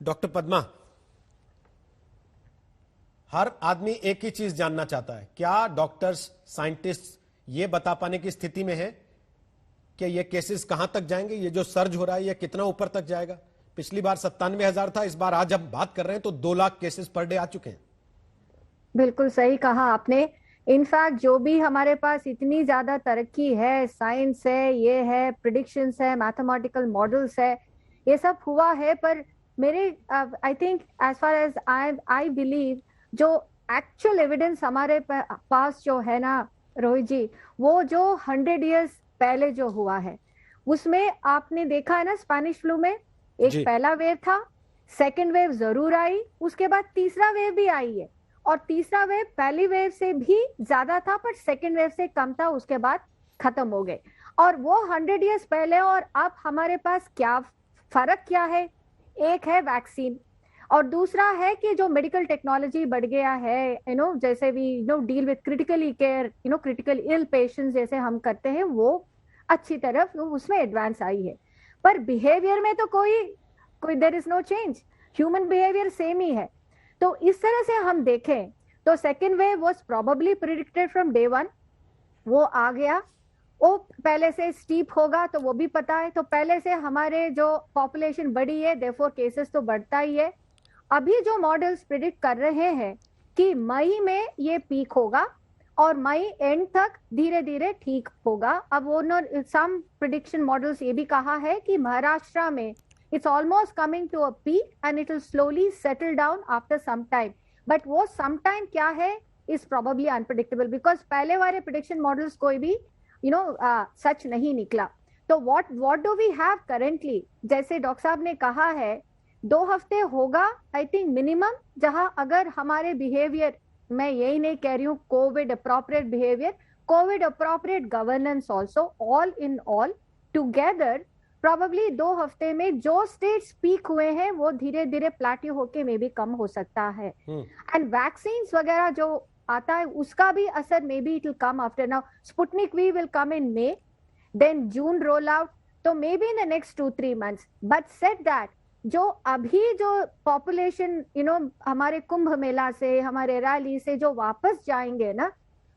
Doctor Padma, हर आदमी एक ही चीज जानना चाहता है, क्या डॉक्टर्स साइंटिस्ट ये बता पाने की स्थिति में है कि ये केसेस कहां तक जाएंगे? ये जो सर्ज हो रहा है ये कितना ऊपर तक जाएगा? पिछली बार 97,000 था, इस बार आज हम बात कर रहे हैं तो 2 लाख केसेस पर डे आ चुके हैं। बिल्कुल सही कहा आपने। इनफैक्ट जो भी हमारे पास इतनी ज्यादा तरक्की है, साइंस है, ये है, प्रिडिक्शंस है, मैथमेटिकल मॉडल्स है, ये सब हुआ है, पर मेरे I think as far as I believe जो एक्चुअल एविडेंस हमारे पास जो है ना रोहित जी, वो जो 100 इयर्स पहले जो हुआ है उसमें आपने देखा है ना, स्पेनिश फ्लू में एक पहला वेव था, सेकेंड वेव जरूर आई, उसके बाद तीसरा वेव भी आई है, और तीसरा वेव पहली वेव से भी ज्यादा था पर सेकेंड वेव से कम था, उसके बाद खत्म हो गए। और वो 100 इयर्स पहले और अब हमारे पास क्या फर्क क्या है? एक है वैक्सीन, और दूसरा है कि जो मेडिकल टेक्नोलॉजी बढ़ गया है, जैसे we deal with critically care, critical ill patients जैसे हम करते हैं, वो अच्छी तरफ उसमें एडवांस आई है। पर बिहेवियर में तो कोई there is no change, human behaviour same ही है। तो इस तरह से हम देखें तो second wave was probably predicted from day one, वो आ गया, वो पहले से स्टीप होगा तो वो भी पता है, तो पहले से हमारे जो पॉपुलेशन बढ़ी है देयरफॉर केसेस तो बढ़ता ही है। अभी जो मॉडल्स प्रिडिक्ट कर रहे हैं कि मई में ये पीक होगा और मई एंड तक धीरे धीरे ठीक होगा। अब वो सम प्रिडिक्शन मॉडल्स ये भी कहा है कि महाराष्ट्र में it's almost coming to a peak and it will slowly settle down after some time, but वो some time क्या है is probably unpredictable because पहले वाले prediction models कोई भी सच नहीं निकला। तो what do we have currently? जैसे डॉक्टर साहब ने कहा है 2 हफ्ते होगा आई थिंक मिनिमम, जहां अगर हमारे बिहेवियर, मैं यही नहीं कह रही हूँ Covid appropriate behaviour, Covid appropriate governance also, all in all together probably 2 हफ्ते में जो स्टेट्स पीक हुए हैं वो धीरे धीरे प्लेट्यू होके में भी कम हो सकता है। एंड वैक्सीन वगैरह जो आता है उसका भी असर maybe it will come after. Now Sputnik we will come in May, then June roll out, तो maybe in the next 2-3 months. But set that जो अभी जो पॉपुलेशन हमारे कुंभ मेला से, हमारे रैली से जो वापस जाएंगे ना,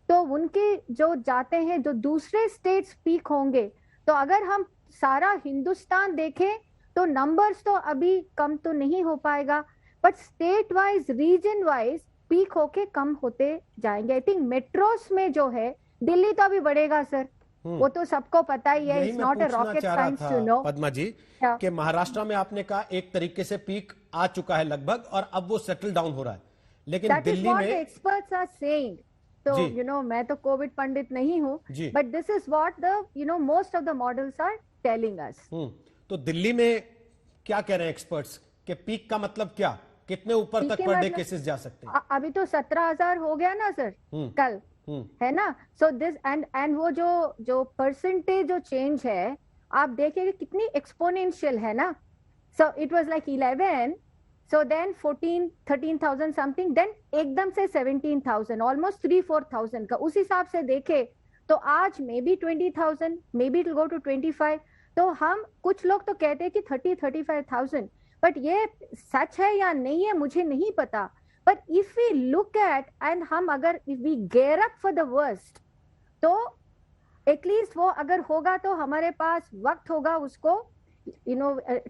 तो उनके जो जाते हैं जो दूसरे स्टेट्स पीक होंगे, तो अगर हम सारा हिंदुस्तान देखें तो नंबर्स तो अभी कम तो नहीं हो पाएगा, but state wise, region wise peak होके कम होते जाएंगे। आई थिंक मेट्रोस में जो है, दिल्ली तो अभी बढ़ेगा सर, वो तो सबको पता ही है, it's not a rocket science to know. Padma ji कि महाराष्ट्र में आपने कहा एक तरीके से पीक आ चुका है लगभग और अब वो सेटल डाउन हो रहा है, लेकिन दिल्ली में एक्सपर्ट्स आर सेइंग, तो मैं तो कोविड पंडित नहीं हूँ, but this is what the most of the models are telling us. तो दिल्ली में क्या कह रहे हैं एक्सपर्ट्स कि पीक का मतलब क्या, कितने ऊपर तक पर डे केसेस जा सकते हैं? अभी तो 17,000 हो गया ना सर कल, है ना। सो दिस एंड वो जो परसेंटेज जो चेंज है आप देखिए कितनी एक्सपोनेंशियल है ना। So it was like 11, so then 13,000 something, then एकदम से 17,000, ऑलमोस्ट 3-4,000 का। उस हिसाब से देखे तो आज maybe 20,000, maybe it will go to 25। तो हम कुछ लोग तो कहते हैं कि 30-35,000, बट ये सच है या नहीं है मुझे नहीं पता। But if we look at and हम अगर if we gear up for the worst, तो एटलीस्ट वो अगर होगा तो हमारे पास वक्त होगा उसको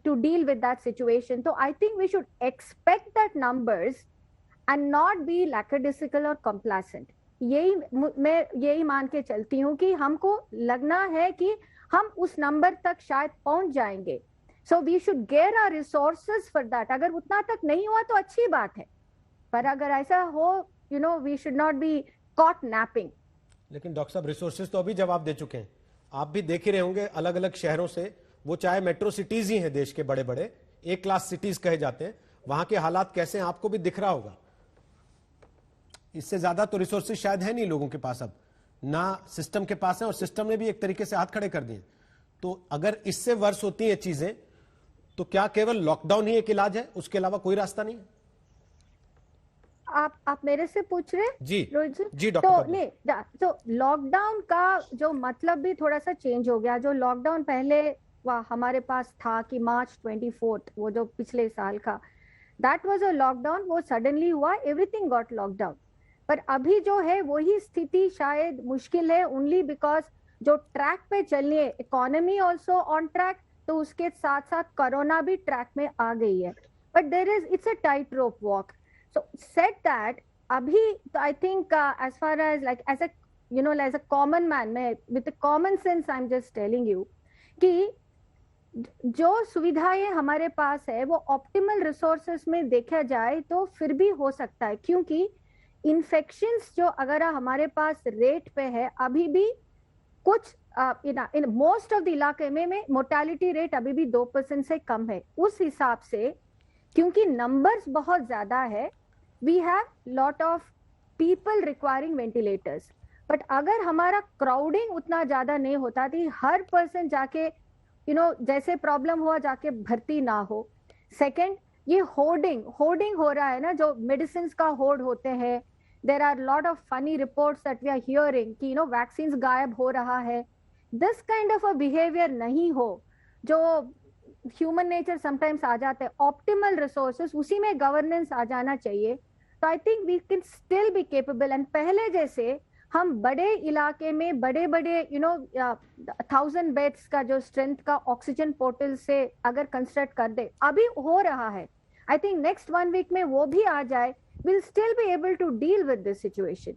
to deal with that situation. So I think we should expect that numbers and not be lackadaisical or complacent. मैं यही मान के चलती हूँ कि हमको लगना है कि हम उस नंबर तक शायद पहुंच जाएंगे। So we should gear our resources for that. अगर उतना तक नहीं हुआ तो अच्छी बात है, पर अगर ऐसा हो we should not be caught napping. लेकिन डॉक्टर साहब रिसोर्सेज तो अभी जवाब दे चुके हैं, आप भी देख ही रहे होंगे अलग अलग शहरों से, वो चाहे मेट्रो सिटीज ही हैं देश के बड़े बड़े, ए क्लास सिटीज कहे जाते हैं, वहां के हालात कैसे हैं आपको भी दिख रहा होगा। इससे ज्यादा तो रिसोर्सेज शायद है नहीं लोगों के पास, अब ना सिस्टम के पास है, और सिस्टम ने भी एक तरीके से हाथ खड़े कर दिए। तो अगर इससे वर्ष होती है चीजें तो क्या केवल लॉकडाउन ही एक इलाज है, उसके अलावा कोई रास्ता नहीं है? आप मेरे से पूछ रहे जी जी डॉक्टर। तो नहीं, तो लॉकडाउन का जो मतलब भी थोड़ा सा चेंज हो गया। जो लॉकडाउन पहले हमारे पास था कि मार्च 24 वो जो पिछले साल का, दैट वाज अ लॉकडाउन, वो सडनली हुआ, एवरीथिंग गॉट लॉकडाउन। पर अभी जो है वही स्थिति शायद मुश्किल है, ओनली बिकॉज जो ट्रैक पे चलनी है, इकोनॉमी ऑल्सो ऑन ट्रैक, तो उसके साथ साथ कोरोना भी ट्रैक में आ गई है। But there is, it's a tight rope walk. So set that, अभी तो I think as far as like as a as a common man, मैं with common sense I am just telling you कि जो सुविधाएं हमारे पास है वो optimal resources में देखा जाए तो फिर भी हो सकता है, क्योंकि इन्फेक्शंस जो अगर हमारे पास रेट पे है अभी भी कुछ इन मोस्ट ऑफ द इलाके में मोर्टेलिटी रेट अभी भी 2% से कम है। उस हिसाब से क्योंकि नंबर्स बहुत ज्यादा है, we have lot of people requiring ventilators. But अगर हमारा क्राउडिंग उतना ज्यादा नहीं होता थी, हर पर्सन जाके जैसे प्रॉब्लम हुआ जाके भर्ती ना हो। सेकंड, ये होर्डिंग हो रहा है ना, जो मेडिसिन का होर्ड होते हैं, there are lot of funny reports that we are hearing कि वैक्सीन गायब हो रहा है। This kind of a behaviour नहीं हो, जो ह्यूमन नेचर समटाइम्स आ जाता है। ऑप्टिमल रिसोर्सेस, उसी में गवर्नेंस आ जाना चाहिए। तो I think we can still be capable, and पहले जैसे हम बड़े इलाके में बड़े बड़े 1000 बेड्स का जो स्ट्रेंथ का ऑक्सीजन पोर्टल से अगर कंस्ट्रक्ट कर दे, अभी हो रहा है, आई थिंक नेक्स्ट 1 वीक में वो भी आ जाए, we'll still be able to deal with this situation.